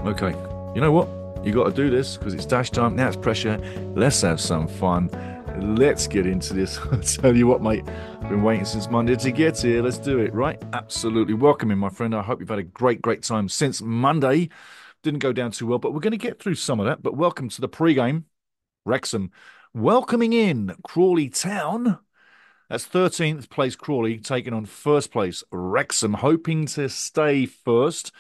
Okay, you know what? You got to do this because it's dash time. Now it's pressure. Let's have some fun. Let's get into this. I tell you what, mate. I've been waiting since Monday to get here. Let's do it, right? Absolutely. Welcome in, my friend. I hope you've had a great time since Monday. Didn't go down too well, but we're going to get through some of that. But welcome to the pre-game. Wrexham welcoming in Crawley Town. That's 13th place Crawley taking on first place Wrexham, hoping to stay first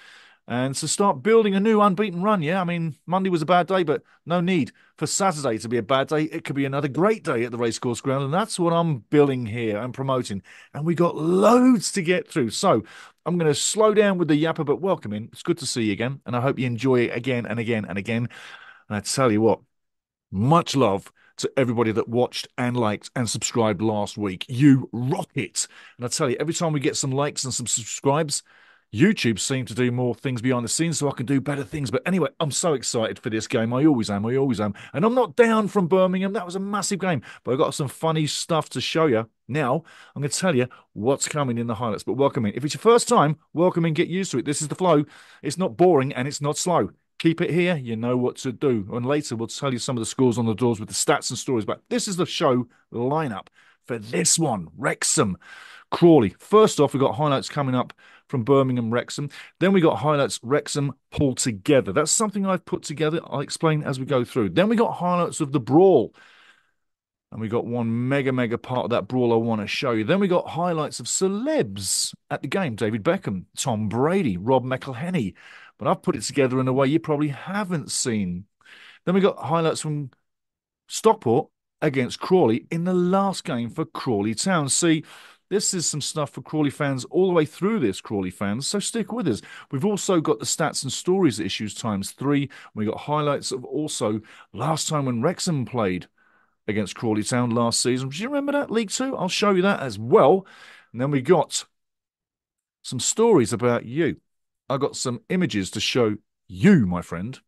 and to start building a new unbeaten run. Yeah, I mean, Monday was a bad day, but no need for Saturday to be a bad day. It could be another great day at the racecourse ground, and that's what I'm building here and promoting. And we got loads to get through. So I'm going to slow down with the yapper, but welcome in. It's good to see you again, and I hope you enjoy it again and again and again. And I tell you what, much love to everybody that watched and liked and subscribed last week. You rock it. And I tell you, every time we get some likes and some subscribes, YouTube seems to do more things behind the scenes so I can do better things. But anyway, I'm so excited for this game. I always am. I always am. And I'm not down from Birmingham. That was a massive game. But I've got some funny stuff to show you. Now, I'm going to tell you what's coming in the highlights. But welcome in. If it's your first time, welcome in. Get used to it. This is the flow. It's not boring and it's not slow. Keep it here. You know what to do. And later, we'll tell you some of the scores on the doors with the stats and stories. But this is the show lineup for this one. Wrexham, Crawley. First off, we've got highlights coming up from Birmingham, Wrexham. Then we got highlights Wrexham pulled together. That's something I've put together. I'll explain as we go through. Then we got highlights of the brawl. And we got one mega part of that brawl I want to show you. Then we got highlights of celebs at the game. David Beckham, Tom Brady, Rob McElhenney. But I've put it together in a way you probably haven't seen. Then we got highlights from Stockport against Crawley in the last game for Crawley Town. See, this is some stuff for Crawley fans all the way through this, Crawley fans, so stick with us. We've also got the stats and stories issues ×3. We got highlights of also last time when Wrexham played against Crawley Town last season. Do you remember that, League Two? I'll show you that as well. And then we got some stories about you. I got some images to show you, my friend,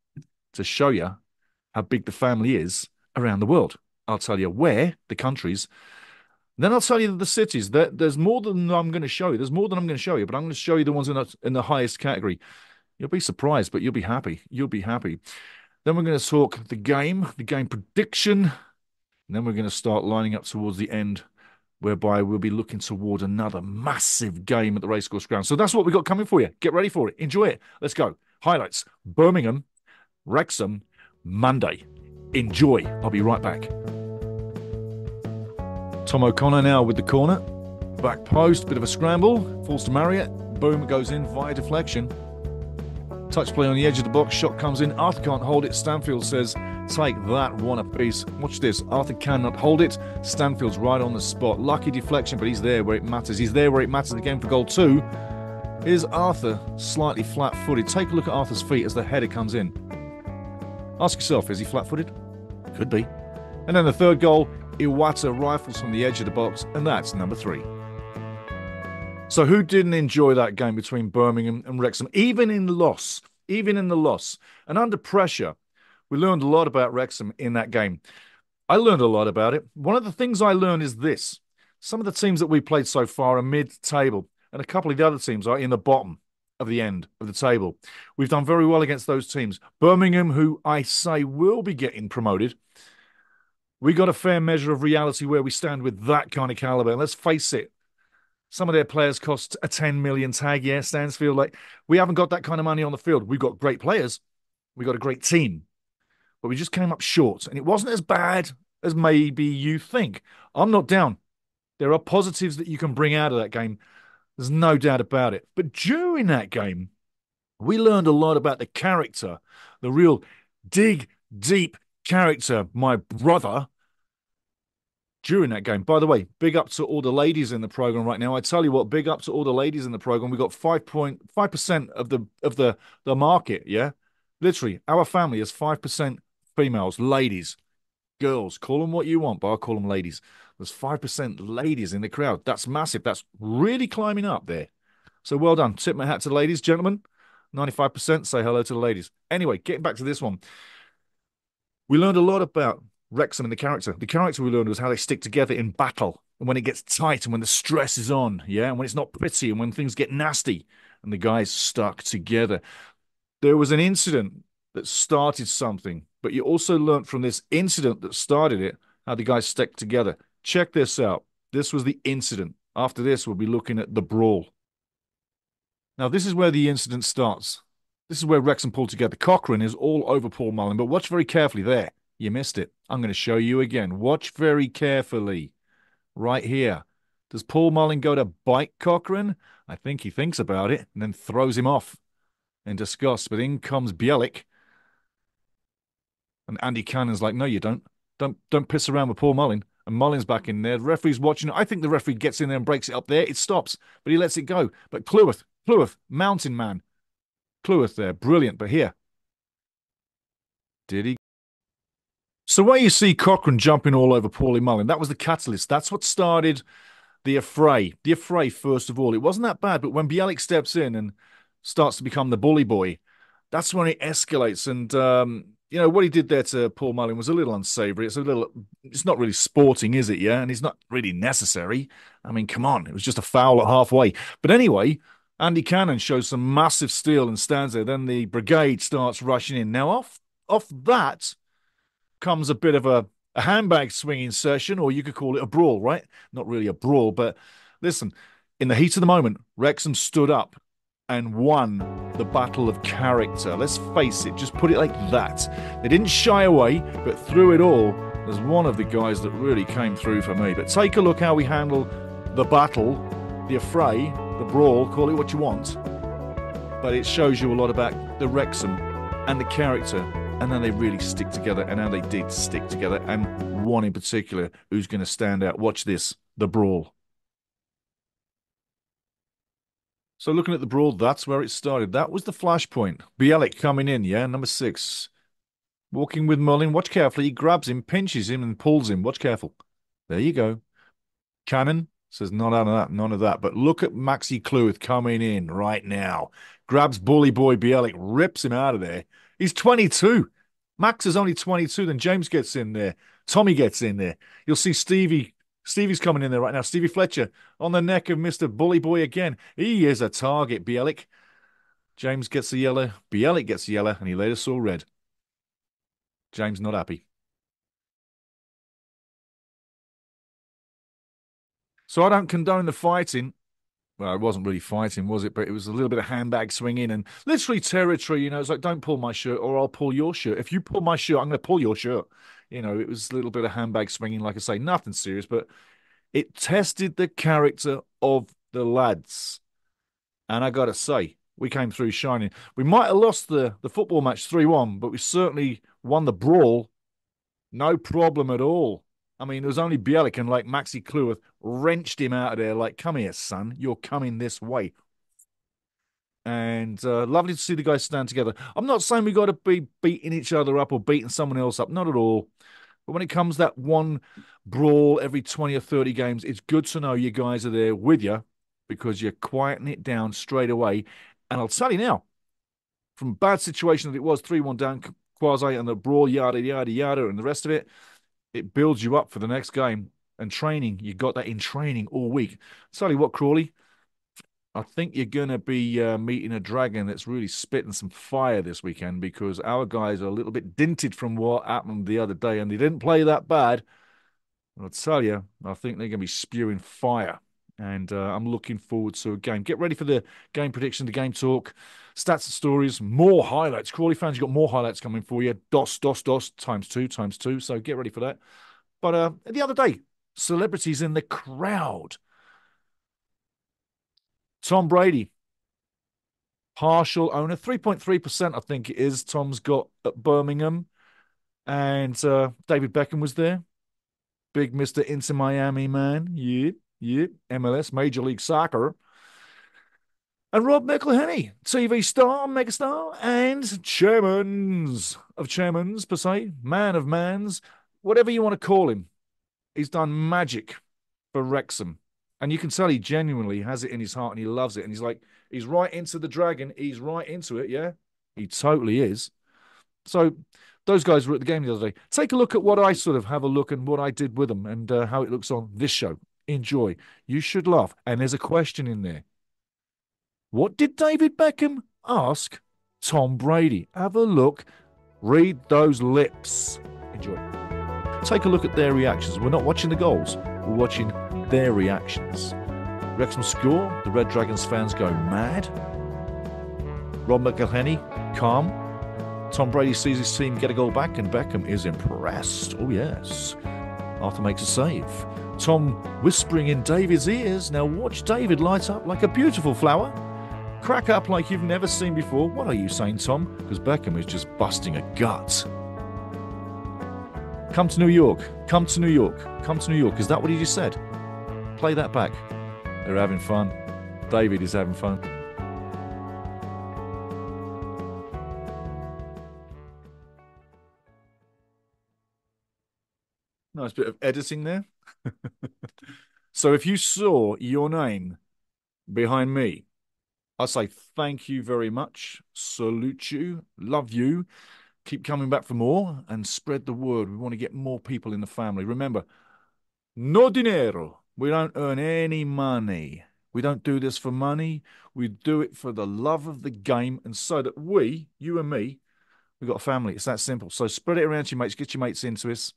to show you how big the family is around the world. I'll tell you where, the countries. Then I'll tell you the cities. There's more than I'm going to show you. There's more than I'm going to show you, but I'm going to show you the ones in the highest category. You'll be surprised, but you'll be happy. You'll be happy. Then we're going to talk the game prediction. And then we're going to start lining up towards the end, whereby we'll be looking toward another massive game at the racecourse ground. So that's what we've got coming for you. Get ready for it. Enjoy it. Let's go. Highlights. Birmingham, Wrexham, Monday. Enjoy. I'll be right back. Tom O'Connor now with the corner. Back post, bit of a scramble. Falls to Marriott. Boom, it goes in via deflection. Touch play on the edge of the box. Shot comes in. Arthur can't hold it. Stanfield says, take that one apiece. Watch this. Arthur cannot hold it. Stanfield's right on the spot. Lucky deflection, but he's there where it matters. He's there where it matters again for goal 2. Is Arthur slightly flat-footed? Take a look at Arthur's feet as the header comes in. Ask yourself, is he flat-footed? Could be. And then the third goal, Iwata rifles from the edge of the box, and that's number 3. So who didn't enjoy that game between Birmingham and Wrexham, even in the loss, and under pressure? We learned a lot about Wrexham in that game. I learned a lot about it. One of the things I learned is this. Some of the teams that we played so far are mid-table, and a couple of the other teams are in the bottom of the end of the table. We've done very well against those teams. Birmingham, who I say will be getting promoted, we got a fair measure of reality where we stand with that kind of caliber. And let's face it, some of their players cost a 10 million tag. Yeah, Stansfield. Like, we haven't got that kind of money on the field. We've got great players. We've got a great team. But we just came up short. And it wasn't as bad as maybe you think. I'm not down. There are positives that you can bring out of that game. There's no doubt about it. But during that game, we learned a lot about the character, the real dig deep character, my brother, during that game. By the way, big up to all the ladies in the program right now. I tell you what, big up to all the ladies in the program. We got 5.5% of the market, yeah? Literally, our family is 5% females, ladies, girls. Call them what you want, but I'll call them ladies. There's 5% ladies in the crowd. That's massive. That's really climbing up there. So well done. Tip my hat to the ladies, gentlemen. 95% say hello to the ladies. Anyway, getting back to this one. We learned a lot about Wrexham and the character. The character we learned was how they stick together in battle and when it gets tight and when the stress is on, yeah, and when it's not pretty and when things get nasty and the guys stuck together. There was an incident that started something, but you also learnt from this incident that started it how the guys stuck together. Check this out. This was the incident. After this, we'll be looking at the brawl. Now, this is where the incident starts. This is where Wrexham pulled together. Cochrane is all over Paul Mullin, but watch very carefully there. You missed it. I'm going to show you again. Watch very carefully. Right here. Does Paul Mullin go to bite Cochrane? I think he thinks about it and then throws him off in disgust. But in comes Bielik. And Andy Cannon's like, no, you don't. Don't piss around with Paul Mullin. And Mullin's back in there. The referee's watching. I think the referee gets in there and breaks it up there. It stops, but he lets it go. But Cleworth, mountain man. Cleworth there, brilliant. But here, did he? So where you see Cochrane jumping all over Paulie Mullin, that was the catalyst. That's what started the affray. The affray, first of all. It wasn't that bad, but when Bielik steps in and starts to become the bully boy, that's when it escalates. And what he did there to Paul Mullin was a little unsavoury. It's not really sporting, is it? Yeah, and it's not really necessary. I mean, come on, it was just a foul at halfway. But anyway, Andy Cannon shows some massive steel and stands there. Then the brigade starts rushing in. Now, off that comes a bit of a handbag swinging session, or you could call it a brawl, right? Not really a brawl, but listen, in the heat of the moment, Wrexham stood up and won the battle of character. Let's face it, just put it like that. They didn't shy away, but through it all, there's one of the guys that really came through for me. But take a look how we handle the battle, the affray, the brawl, call it what you want. But it shows you a lot about the Wrexham and the character, and then they really stick together, and how they did stick together, and one in particular who's going to stand out. Watch this, the brawl. So looking at the brawl, that's where it started. That was the flashpoint. Bielik coming in, yeah, number 6. Walking with Mullin. Watch carefully. He grabs him, pinches him, and pulls him. Watch careful. There you go. Cannon says none of that, none of that. But look at Maxi Cleworth coming in right now. Grabs bully boy Bielik, rips him out of there. He's 22. Max is only 22. Then James gets in there. Tommy gets in there. You'll see Stevie's coming in there right now. Stevie Fletcher on the neck of Mr. Bully Boy again. He is a target, Bielik. James gets the yellow. Bielik gets the yellow, and he later saw red. James not happy. So I don't condone the fighting. Well, it wasn't really fighting, was it? But it was a little bit of handbag swinging and literally territory. It's like, don't pull my shirt or I'll pull your shirt. If you pull my shirt, I'm going to pull your shirt. It was a little bit of handbag swinging, like I say, nothing serious, but it tested the character of the lads. And I got to say, we came through shining. We might have lost the football match 3-1, but we certainly won the brawl. No problem at all. I mean, it was only Bielik and like Maxi Cleworth wrenched him out of there like, come here, son. You're coming this way. And lovely to see the guys stand together. I'm not saying we got to be beating each other up or beating someone else up. Not at all. But when it comes to that one brawl every 20 or 30 games, it's good to know you guys are there with you because you're quieting it down straight away. And I'll tell you now, from a bad situation that it was, 3-1 down, quasi, and the brawl, yada, yada, yada, and the rest of it, it builds you up for the next game. And training, you got that in training all week. Tell you what, Crawley, I think you're going to be meeting a dragon that's really spitting some fire this weekend because our guys are a little bit dinted from what happened the other day, and they didn't play that bad. I'll tell you, I think they're going to be spewing fire. And I'm looking forward to a game. Get ready for the game prediction, the game talk, stats and stories, more highlights. Crawley fans, you've got more highlights coming for you. DOS, times two. So get ready for that. But the other day, celebrities in the crowd. Tom Brady, partial owner, 3.3%, I think it is. Tom's got at Birmingham. And David Beckham was there. Big Mr. Inter Miami man. Yeah. MLS, Major League Soccer. And Rob McElhenney, TV star, megastar, and chairmans per se, man of mans, whatever you want to call him. He's done magic for Wrexham. And you can tell he genuinely has it in his heart and he loves it. And he's right into the dragon. He's right into it, yeah? He totally is. So those guys were at the game the other day. Take a look at what I sort of have a look and what I did with them and how it looks on this show. Enjoy. You should laugh. And there's a question in there. What did David Beckham ask Tom Brady. Have a look. Read those lips. Enjoy. Take a look at their reactions. We're not watching the goals. We're watching their reactions. Wrexham score. The Red Dragons fans go mad. Rob McElhenney, calm. Tom Brady sees his team get a goal back, and Beckham is impressed. Oh, yes. Arthur makes a save. Tom whispering in David's ears. Now watch David light up like a beautiful flower. Crack up like you've never seen before. What are you saying, Tom? Because Beckham is just busting a gut. Come to New York. Come to New York. Come to New York. Is that what he just said? Play that back. They're having fun. David is having fun. Nice bit of editing there. So if you saw your name behind me, I say thank you very much. Salute you. Love you. Keep coming back for more and spread the word. We want to get more people in the family. Remember, no dinero. We don't earn any money. We don't do this for money. We do it for the love of the game and so that we, you and me, we've got a family. It's that simple. So spread it around to your mates. Get your mates into this.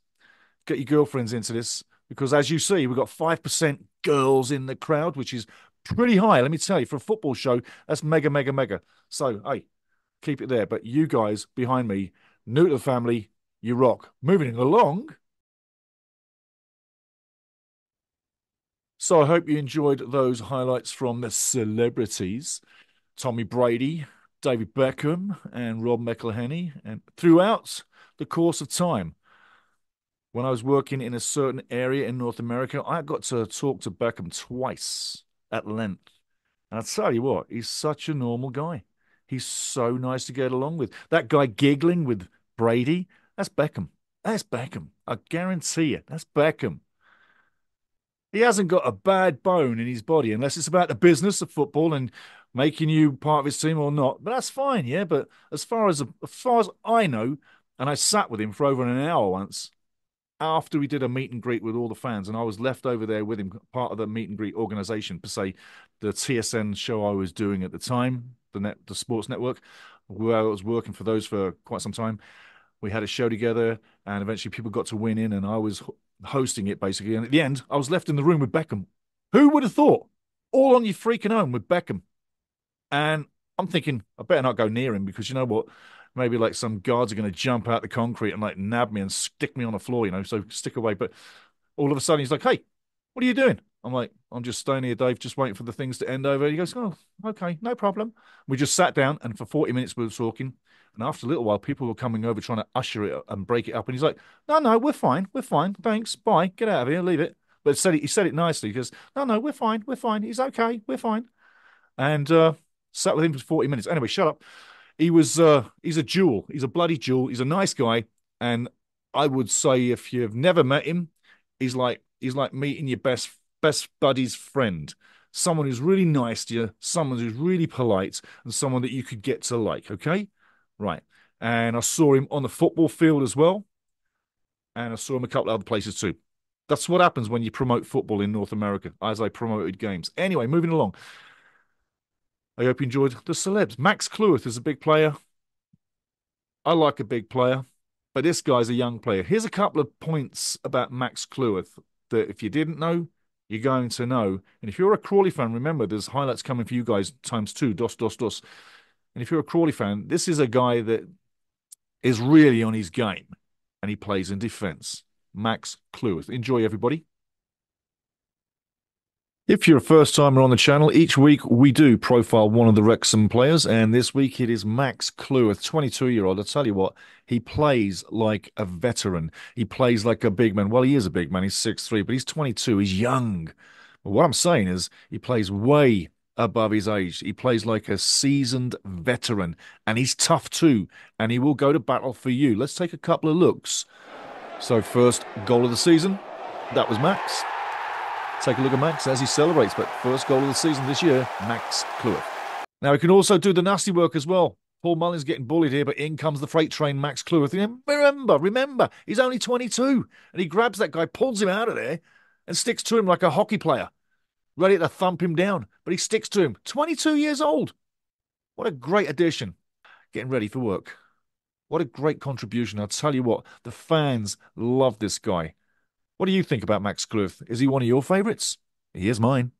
Get your girlfriends into this. Because as you see, we've got 5% girls in the crowd, which is pretty high. Let me tell you, for a football show, that's mega, mega, mega. So, hey, keep it there. But you guys behind me, new to the family, you rock. Moving along. So I hope you enjoyed those highlights from the celebrities. Tommy Brady, David Beckham, and Rob McElhenney. And throughout the course of time, when I was working in a certain area in North America, I got to talk to Beckham twice at length. And I'll tell you what, he's such a normal guy. He's so nice to get along with. That guy giggling with Brady, that's Beckham. That's Beckham. I guarantee you, that's Beckham. He hasn't got a bad bone in his body unless it's about the business of football and making you part of his team or not. But that's fine, yeah. But as far as I know, and I sat with him for over an hour once, after we did a meet and greet with all the fans, and I was left over there with him, part of the meet and greet organization, per se, the TSN show I was doing at the time, the sports network, where I was working for those for quite some time. We had a show together, and eventually people got to win in, and I was hosting it basically. And at the end, I was left in the room with Beckham. Who would have thought? All on your freaking own with Beckham. And I'm thinking, I better not go near him because you know what? Maybe like some guards are going to jump out the concrete and like nab me and stick me on the floor, so stick away. But all of a sudden he's like, hey, what are you doing? I'm like, I'm just staying here, Dave, just waiting for the things to end over. He goes, oh, okay, no problem. We just sat down and for 40 minutes we were talking. And after a little while, people were coming over trying to usher it and break it up. And he's like, no, no, we're fine. We're fine. Thanks. Bye. Get out of here. Leave it. But he said it nicely. He goes, no, no, we're fine. We're fine. He's okay. We're fine. And sat with him for 40 minutes. Anyway, shut up. He's a jewel. He's a bloody jewel. He's a nice guy. And I would say if you've never met him, he's like meeting your best buddy's friend. Someone who's really nice to you, someone who's really polite, and someone that you could get to like, okay? Right. And I saw him on the football field as well. And I saw him a couple of other places too. That's what happens when you promote football in North America, as I promoted games. Anyway, moving along. I hope you enjoyed the celebs. Max CLEWORTH is a big player. I like a big player, but this guy's a young player. Here's a couple of points about Max CLEWORTH that if you didn't know, you're going to know. And if you're a Crawley fan, remember there's highlights coming for you guys times two, dos, dos, dos. And if you're a Crawley fan, this is a guy that is really on his game and he plays in defence. Max CLEWORTH. Enjoy, everybody. If you're a first timer on the channel, each week we do profile one of the Wrexham players, and this week it is Max CLEWORTH, 22-year-old. I'll tell you what, he plays like a veteran. He plays like a big man. Well, he is a big man. He's 6'3", but he's 22. He's young. But what I'm saying is he plays way above his age. He plays like a seasoned veteran, and he's tough too, and he will go to battle for you. Let's take a couple of looks. So first goal of the season, that was Max. Take a look at Max as he celebrates, but first goal of the season this year, Max CLEWORTH. Now, he can also do the nasty work as well. Paul Mullin's getting bullied here, but in comes the freight train, Max CLEWORTH. And remember, he's only 22, and he grabs that guy, pulls him out of there, and sticks to him like a hockey player, ready to thump him down. But he sticks to him. 22 years old. What a great addition. getting ready for work. What a great contribution. I'll tell you what, the fans love this guy. What do you think about Max CLEWORTH? Is he one of your favourites? He is mine.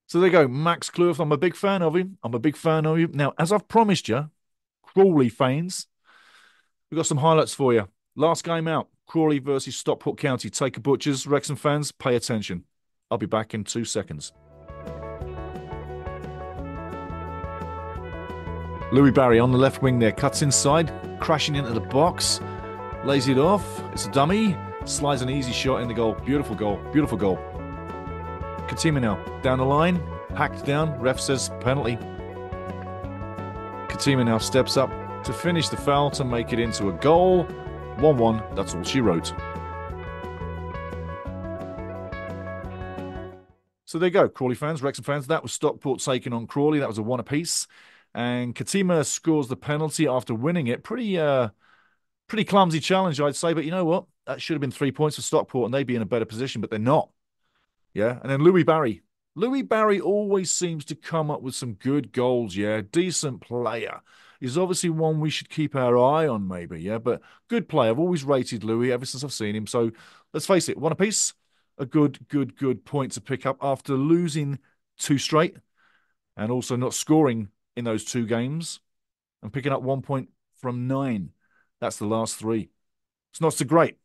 So there you go, Max CLEWORTH. I'm a big fan of him. I'm a big fan of him. Now, as I've promised you, Crawley fans, we've got some highlights for you. Last game out, Crawley versus Stockport County. Take a butchers. Wrexham fans, pay attention. I'll be back in 2 seconds. Louis Barry on the left wing there, cuts inside, crashing into the box, lays it off. It's a dummy, slides an easy shot in the goal. Beautiful goal, beautiful goal. Katima now, down the line, hacked down, ref says penalty. Katima now steps up to finish the foul to make it into a goal. 1-1, that's all she wrote. So there you go, Crawley fans, Wrexham fans. That was Stockport taking on Crawley. That was a 1 apiece. And Katima scores the penalty after winning it. Pretty clumsy challenge, I'd say. But you know what? That should have been 3 points for Stockport and they'd be in a better position, but they're not. Yeah. And then Louis Barry. Louis Barry always seems to come up with some good goals, yeah. Decent player. He's obviously one we should keep our eye on, maybe, yeah. But good player. I've always rated Louis ever since I've seen him. So let's face it, 1 apiece. A good point to pick up after losing 2 straight and also not scoring in those 2 games and picking up 1 point from 9. That's the last 3. It's not so great.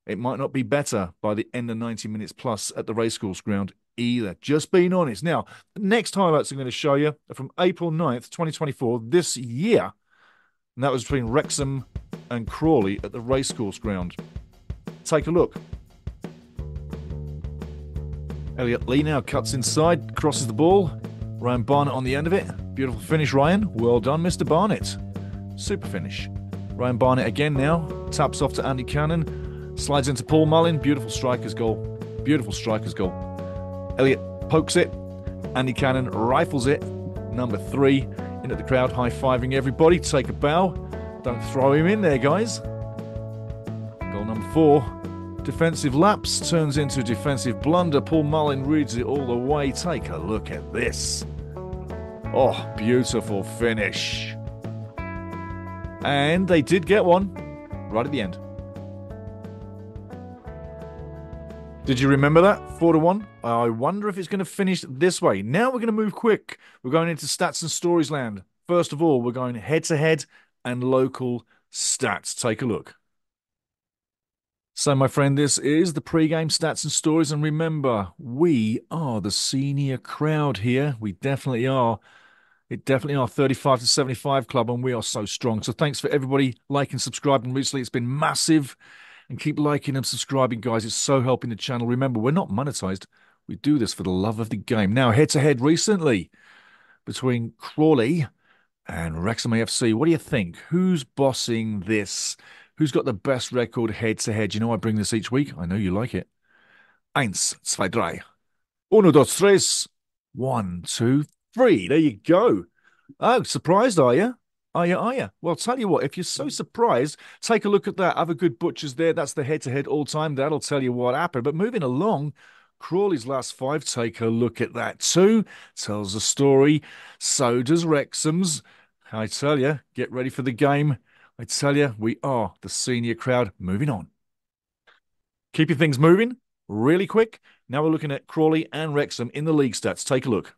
It might not be better by the end of 90 minutes plus at the racecourse ground either. Just being honest. Now, the next highlights I'm going to show you are from April 9th, 2024, this year. And that was between Wrexham and Crawley at the racecourse ground. Take a look. Elliot Lee now cuts inside, crosses the ball. Ryan Barnett on the end of it. Beautiful finish, Ryan. Well done, Mr. Barnett. Super finish. Ryan Barnett again now. Taps off to Andy Cannon. Slides into Paul Mullin. Beautiful striker's goal. Beautiful striker's goal. Elliot pokes it. Andy Cannon rifles it. Number 3. Into the crowd, high-fiving everybody. Take a bow. Don't throw him in there, guys. Goal number 4. Defensive lapse turns into defensive blunder. Paul Mullin reads it all the way. Take a look at this. Oh, beautiful finish. And they did get one right at the end. Did you remember that? 4-1. I wonder if it's going to finish this way. Now we're going to move quick. We're going into stats and stories land. First of all, we're going head-to-head and local stats. Take a look. So, my friend, this is the pre-game stats and stories. And remember, we are the senior crowd here. We definitely are. It definitely are 35 to 75 club, and we are so strong. So thanks for everybody liking, subscribing recently. It's been massive. And keep liking and subscribing, guys. It's so helping the channel. Remember, we're not monetized. We do this for the love of the game. Now, head-to-head recently between Crawley and Wrexham AFC. What do you think? Who's bossing this? Who's got the best record head-to-head? You know I bring this each week. I know you like it. 1, 2, 3. 1, 2, 3. 1, 2, 3. There you go. Oh, surprised, are you? Are you? Well, tell you what, if you're so surprised, take a look at that. Have a good butchers there. That's the head-to-head all-time. That'll tell you what happened. But moving along, Crawley's last 5. Take a look at that too. Tells a story. So does Wrexham's. I tell you, get ready for the game. I tell you, we are the senior crowd. Moving on. Keeping things moving really quick. Now we're looking at Crawley and Wrexham in the league stats. Take a look.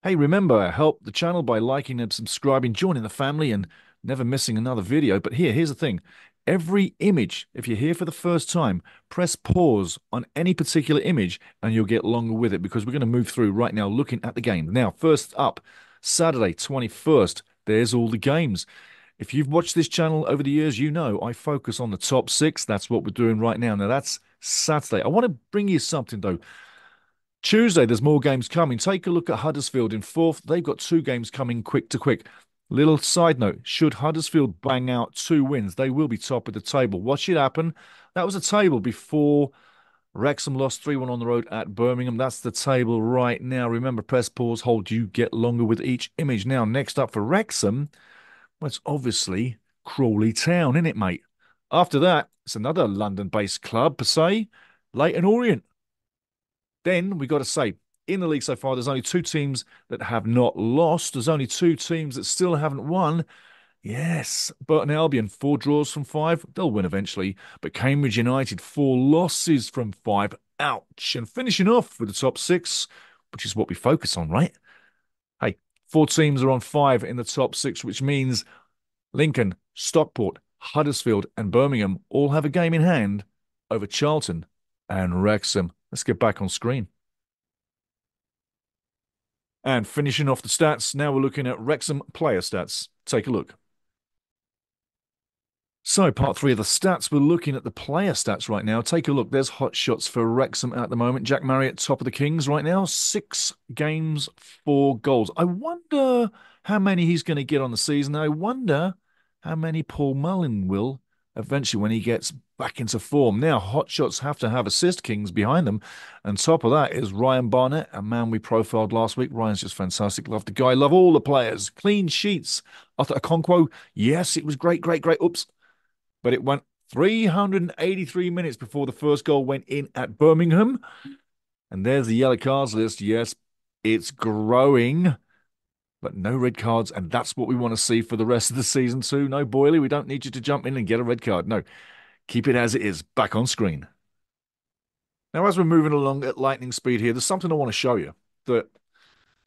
Hey, remember, help the channel by liking and subscribing, joining the family, and never missing another video. But here's the thing. Every image, if you're here for the first time, press pause on any particular image and you'll get longer with it because we're going to move through right now looking at the game. Now, first up, Saturday, 21st. There's all the games. If you've watched this channel over the years, you know I focus on the top 6. That's what we're doing right now. Now, that's Saturday. I want to bring you something, though. Tuesday, there's more games coming. Take a look at Huddersfield in 4th. They've got 2 games coming quick to quick. Little side note, should Huddersfield bang out 2 wins, they will be top of the table. What should happen? That was a table before Wrexham lost 3-1 on the road at Birmingham. That's the table right now. Remember, press pause, hold, you get longer with each image. Now, next up for Wrexham, well, it's obviously Crawley Town, isn't it, mate? After that, it's another London-based club, per se, Leyton Orient. Then we got to say, in the league so far, there's only 2 teams that have not lost. There's only 2 teams that still haven't won. Yes, Burton Albion, 4 draws from 5. They'll win eventually. But Cambridge United, 4 losses from 5. Ouch. And finishing off with the top 6, which is what we focus on, right? Hey, 4 teams are on 5 in the top 6, which means Lincoln, Stockport, Huddersfield, and Birmingham all have a game in hand over Charlton and Wrexham. Let's get back on screen. And finishing off the stats, now we're looking at Wrexham player stats. Take a look. So, part 3 of the stats, we're looking at the player stats right now. Take a look. There's hot shots for Wrexham at the moment. Jack Marriott, top of the Kings right now. 6 games, 4 goals. I wonder how many he's going to get on the season. I wonder how many Paul Mullin will eventually when he gets back into form. Now, hot shots have to have assist kings behind them. And top of that is Ryan Barnett, a man we profiled last week. Ryan's just fantastic. Love the guy. Love all the players. Clean sheets. Arthur Okonkwo, yes, it was great, great, great. Oops. But it went 383 minutes before the first goal went in at Birmingham. And there's the yellow cards list. Yes, it's growing, but no red cards. And that's what we want to see for the rest of the season too. No, Boyley, we don't need you to jump in and get a red card. No, keep it as it is. Back on screen. Now, as we're moving along at lightning speed here, there's something I want to show you that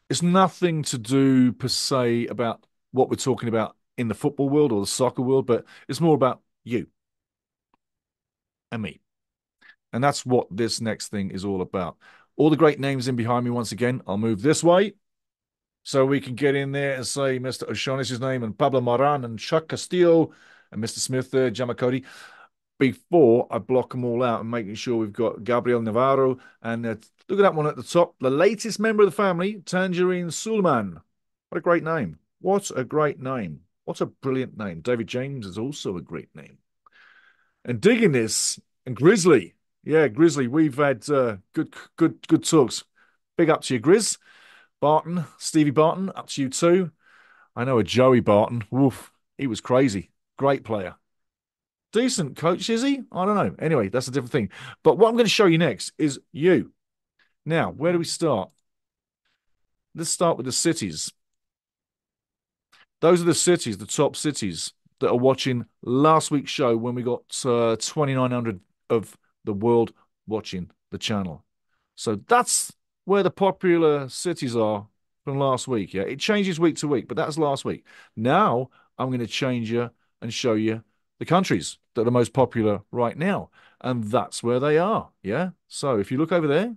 it's nothing to do per se about what we're talking about in the football world or the soccer world, but it's more about you and me. And that's what this next thing is all about. All the great names in behind me once again. I'll move this way so we can get in there and say Mr. O'Shaughnessy's name and Pablo Moran and Chuck Castillo and Mr. Smith there, Jamakoti, before I block them all out and making sure we've got Gabriel Navarro. And look at that one at the top. The latest member of the family, Tangerine Suleiman. What a great name. What a great name. What a brilliant name. David James is also a great name. And digging this, and Grizzly. Yeah, Grizzly, we've had good talks. Big up to you, Grizz. Barton, Stevie Barton, up to you too. I know a Joey Barton. Woof, he was crazy. Great player. Decent coach, is he? I don't know. Anyway, that's a different thing. But what I'm going to show you next is you. Now, where do we start? Let's start with the cities. Those are the cities, the top cities that are watching last week's show when we got 2,900 of the world watching the channel. So that's where the popular cities are from last week. Yeah, it changes week to week, but that's last week. Now I'm going to change you and show you the countries that are most popular right now. And that's where they are. Yeah. So if you look over there,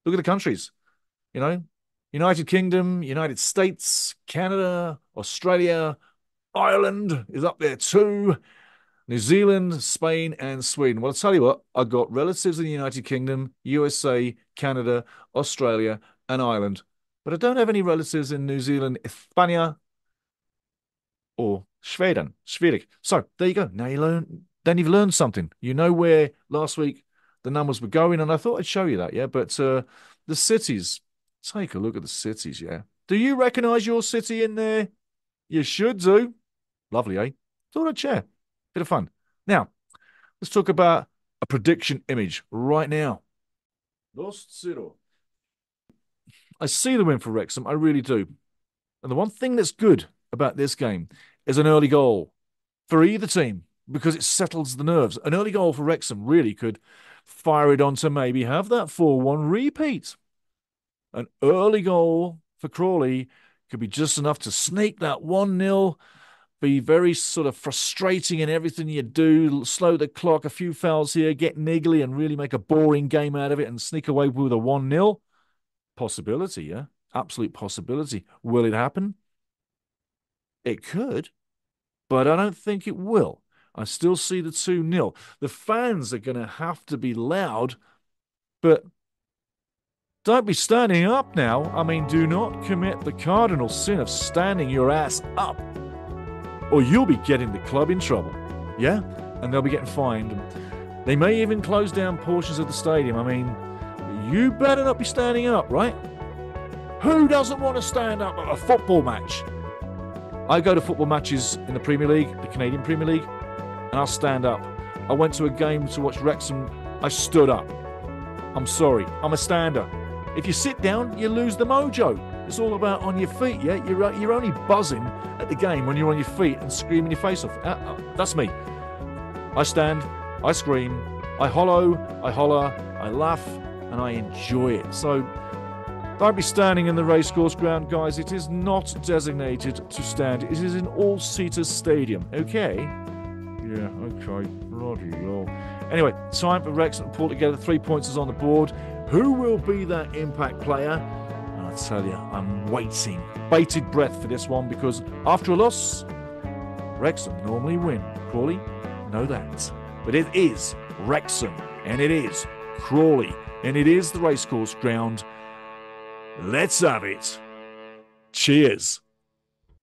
look at the countries, you know, United Kingdom, United States, Canada, Australia, Ireland is up there too. New Zealand, Spain, and Sweden. Well, I'll tell you what, I've got relatives in the United Kingdom, USA, Canada, Australia, and Ireland. But I don't have any relatives in New Zealand, España, or Sweden. Schwierig. So there you go. Now you've learned something. You know where last week the numbers were going, and I thought I'd show you that, yeah. But the cities, take a look at the cities, yeah. Do you recognize your city in there? You should do. Lovely, eh? Thought I'd share. Bit of fun. Now, let's talk about a prediction image right now. 2-0. I see the win for Wrexham. I really do. And the one thing that's good about this game is an early goal for either team because it settles the nerves. An early goal for Wrexham really could fire it on to maybe have that 4-1 repeat. An early goal for Crawley could be just enough to sneak that 1-0, be very sort of frustrating in everything you do, slow the clock, a few fouls here, get niggly and really make a boring game out of it and sneak away with a 1-0. Possibility, yeah? Absolute possibility. Will it happen? It could, but I don't think it will. I still see the 2-0. The fans are going to have to be loud, but don't be standing up now. I mean, do not commit the cardinal sin of standing your ass up, or you'll be getting the club in trouble. Yeah? And they'll be getting fined. They may even close down portions of the stadium. I mean, you better not be standing up, right? Who doesn't want to stand up at a football match? I go to football matches in the Premier League, the Canadian Premier League, and I'll stand up. I went to a game to watch Wrexham. I stood up. I'm sorry, I'm a stander. If you sit down, you lose the mojo. It's all about on your feet, yeah? You're only buzzing at the game when you're on your feet and screaming your face off. That's me. I stand, I scream, I holler, I laugh, and I enjoy it. So don't be standing in the racecourse ground, guys. It is not designated to stand. It is an all-seaters stadium, okay? Yeah, okay. Bloody hell. Anyway, time for Wrexham to pull together. 3 points is on the board. Who will be that impact player? And I tell you, I'm waiting. Bated breath for this one because after a loss, Wrexham normally win. Crawley, know that. But it is Wrexham, and it is Crawley, and it is the racecourse ground. Let's have it. Cheers.